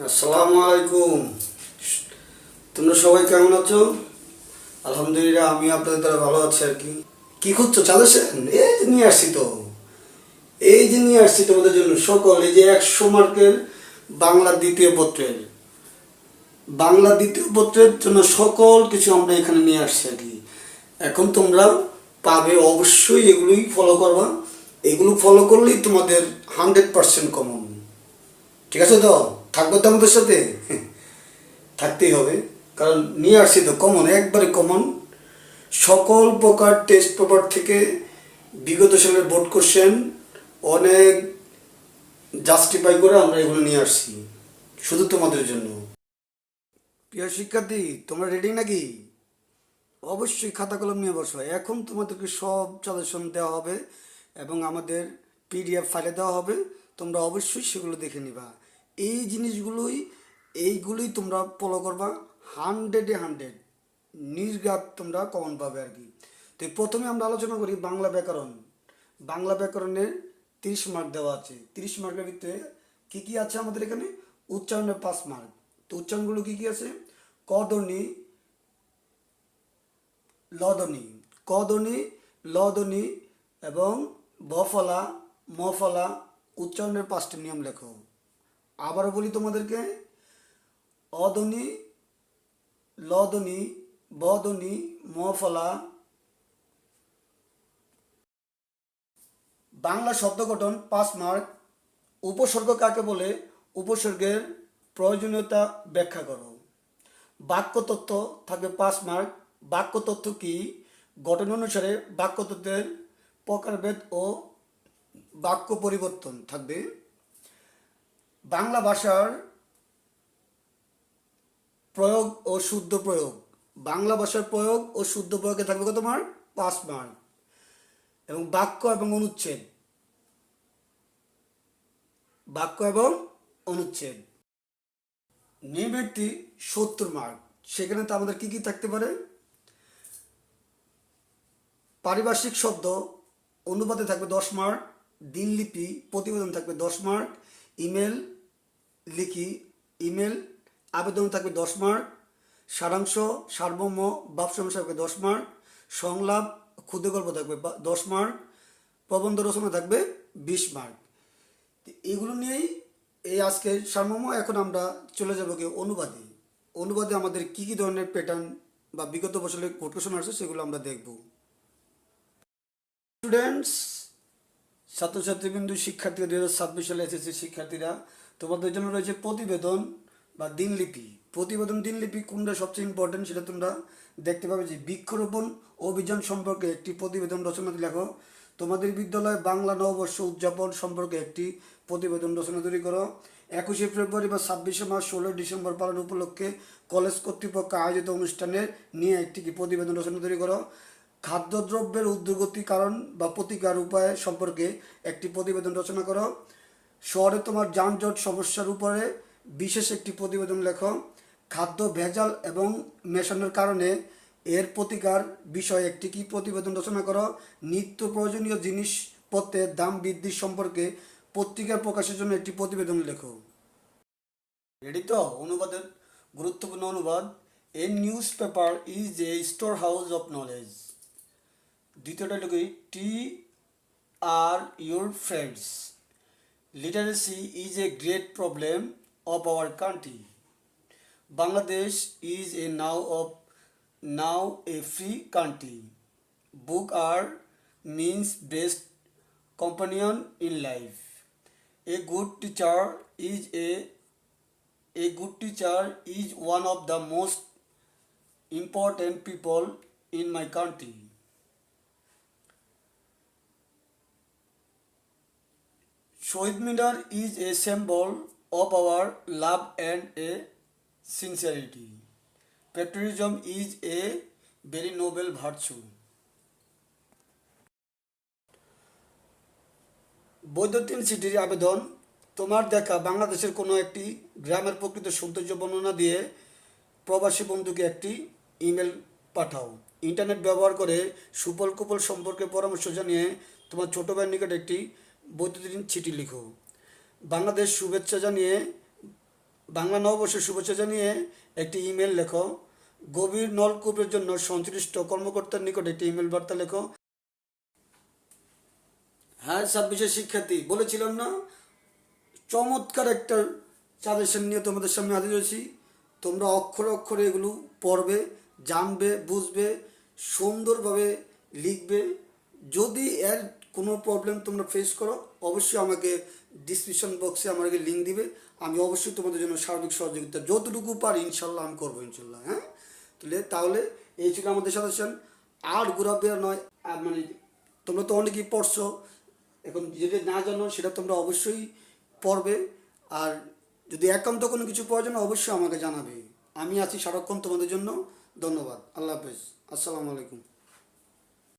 আসসালামু আলাইকুম। তোমরা সবাই কেমন আছো? আলহামদুলিল্লাহ, আমি আপনাদের দ্বারা ভালো আছি আর কি। কি করছো? চালাচ্ছেন? এই যে নিয়ে আসছি তো, এই যে নিয়ে আসছি তোমাদের জন্য সকল, এই যে 100 মার্কের বাংলা দ্বিতীয় পত্রের বাংলা দ্বিতীয় পত্রের জন্য সকল কিছু আমরা এখানে নিয়ে আসছি আর কি। এখন তোমরা পাবে, অবশ্যই এগুলোই ফলো করবা। এগুলো ফলো করলেই তোমাদের 100% কমন। ঠিক আছে তো? থাকবে তো আমাদের সাথে? থাকতেই হবে, কারণ নিয়ে আসছি তো কমন, একবারে কমন। সকল প্রকার টেস্ট পেপার থেকে বিগত সালের বোর্ড কোশ্চেন অনেক জাস্টিফাই করে আমরা এগুলো নিয়ে আসছি শুধু তোমাদের জন্য। প্রিয় শিক্ষার্থী, তোমরা রেডি নাকি? অবশ্যই খাতা কলম নিয়ে বসো। এখন তোমাদেরকে সব সাজেশন দেওয়া হবে এবং আমাদের পিডিএফ ফাইলে দেওয়া হবে। তোমরা অবশ্যই সেগুলো দেখে নিবা। এই জিনিসগুলোই, এইগুলোই তোমরা ফলো করবা। 100-এ 100 নির্ঘাত তোমরা কমন পাবে আর কি। তো প্রথমে আমরা আলোচনা করি বাংলা ব্যাকরণ। বাংলা ব্যাকরণের 30 মার্ক দেওয়া আছে। 30 মার্কের ভিতরে কী কী আছে আমাদের এখানে? উচ্চারণের 5 মার্ক। তো উচ্চারণগুলো কী কী আছে? কদনি, লদনি, কদনি, লদনি এবং বফলা, মফলা উচ্চারণের 5টি নিয়ম লেখো। আবারও বলি তোমাদেরকে, অদনি, লদনি, বদনি, মফলা। বাংলা শব্দ গঠন 5 মার্ক। উপসর্গ কাকে বলে? উপসর্গের প্রয়োজনীয়তা ব্যাখ্যা করো। বাক্য তথ্য থাকবে 5 মার্ক। বাক্য তথ্য কি? গঠন অনুসারে বাক্য তথ্যের প্রকারভেদ ও বাক্য পরিবর্তন থাকবে। বাংলা ভাষার প্রয়োগ ও শুদ্ধ প্রয়োগ। বাংলা ভাষার প্রয়োগ ও শুদ্ধ প্রয়োগে থাকবে কত মার্ক? 5 মার্ক। এবং বাক্য এবং অনুচ্ছেদ, বাক্য এবং অনুচ্ছেদ নির্বৃত্তি 70 মার্ক। সেখানে তো আমাদের কি কি থাকতে পারে? পারিভাষিক শব্দ অনুবাদে থাকবে 10 মার্ক। দিনলিপি প্রতিবেদন থাকবে 10 মার্ক। ইমেল লিখি, ইমেল আবেদন থাকবে 10 মার্ক। সারাংশ, সারমর্ম, ভাবসমস্যা থাকবে 10 মার্ক। সংলাপ, ক্ষুদ্র গল্প থাকবে 10 মার্ক। প্রবন্ধ রচনা থাকবে 20 মার্ক। এগুলো নিয়েই এই আজকের সারমর্ম। এখন আমরা চলে যাব কি অনুবাদে। অনুবাদে আমাদের কি কি ধরনের প্যাটার্ন বা বিগত বছরের কোট কোশ্চেন আছে সেগুলো আমরা দেখব। স্টুডেন্টস, ছাত্রছাত্রীবৃন্দু, শিক্ষার্থীরা, 2026 সালে এসএসসি শিক্ষার্থীরা, তোমাদের জন্য রয়েছে প্রতিবেদন বা দিনলিপি। প্রতিবেদন, দিনলিপি কোনটা সবচেয়ে ইম্পর্টেন্ট সেটা তোমরা দেখতে পাবে। যে বৃক্ষরোপণ অভিযান সম্পর্কে একটি প্রতিবেদন রচনা লেখো। তোমাদের বিদ্যালয়ে বাংলা নববর্ষ উদযাপন সম্পর্কে একটি প্রতিবেদন রচনা তৈরি করো। 21শে ফেব্রুয়ারি বা 26শে মার্চ, 16ই ডিসেম্বর পালন উপলক্ষে কলেজ কর্তৃপক্ষ আয়োজিত অনুষ্ঠানের নিয়ে একটি প্রতিবেদন রচনা তৈরি করো। খাদ্যদ্রব্যের ঊর্ধ্বগতি কারণ বা প্রতিকার উপায় সম্পর্কে একটি প্রতিবেদন রচনা করো। শহরে তোমার যানজট সমস্যার উপরে বিশেষ একটি প্রতিবেদন লেখো। খাদ্য ভেজাল এবং মেশানোর কারণে এর প্রতিকার বিষয়ে একটি কি প্রতিবেদন রচনা করো। নিত্য প্রয়োজনীয় জিনিসপত্রের দাম বৃদ্ধি সম্পর্কে পত্রিকার প্রকাশের জন্য একটি প্রতিবেদন লেখো। রেডি তো? অনুবাদের গুরুত্বপূর্ণ অনুবাদ। A newspaper is a storehouse of knowledge. দ্বিতীয়টা হলো কি, tea are your friends. Literacy is a great problem of our country. Bangladesh is a now a free country. Book are means best companion in life. A good teacher is one of the most important people in my country. Shahid Minar is a symbol of our love and a sincerity. Patriotism is a very noble virtue. বৈদ্যুতিন চিঠির আবেদন। তোমার দেখা বাংলাদেশের কোনো একটি গ্রামের প্রকৃত সৌন্দর্য বর্ণনা দিয়ে প্রবাসী বন্ধুকে একটি ইমেল পাঠাও। ইন্টারনেট ব্যবহার করে সুফল কুফল সম্পর্কে পরামর্শ জানিয়ে তোমার ছোটো ভাইয়ের নিকট একটি বৈদ্যুতিন চিঠি লিখো। বাংলাদেশ শুভেচ্ছা জানিয়ে বাংলা নববর্ষের শুভেচ্ছা জানিয়ে একটি ইমেল লেখো। গভীর নলকূপের জন্য সংশ্লিষ্ট কর্মকর্তার নিকট একটি ইমেল বার্তা লেখো। হ্যাঁ, 26-এর শিক্ষার্থী, বলেছিলাম না চমৎকার একটা সাজেশন নিয়ে তোমাদের সামনে হাজির হয়েছি। তোমরা অক্ষরে অক্ষরে এগুলো পড়বে, জানবে, বুঝবে, সুন্দরভাবে লিখবে। যদি এর কোনো প্রবলেম তোমরা ফেস করো, অবশ্যই আমাকে ডিসক্রিপশন বক্সে আমাকে লিঙ্ক দিবে। আমি অবশ্যই তোমাদের জন্য সার্বিক সহযোগিতা যতটুকু পারি ইনশাল্লাহ আমি করবো, ইনশাল্লাহ। হ্যাঁ, তাহলে এই ছিল আমাদের সাজেশন। আর ঘোরাফেরা নয়। আর মানে তোমরা তো অনেকেই পড়ছো, এখন যেটা না জানো সেটা তোমরা অবশ্যই পড়বে। আর যদি একান্ত কোনো কিছু প্রয়োজন হয়, অবশ্যই আমাকে জানাবে। আমি আছি সারাক্ষণ তোমাদের জন্য। ধন্যবাদ। আল্লাহ হাফেজ। আসসালামু আলাইকুম।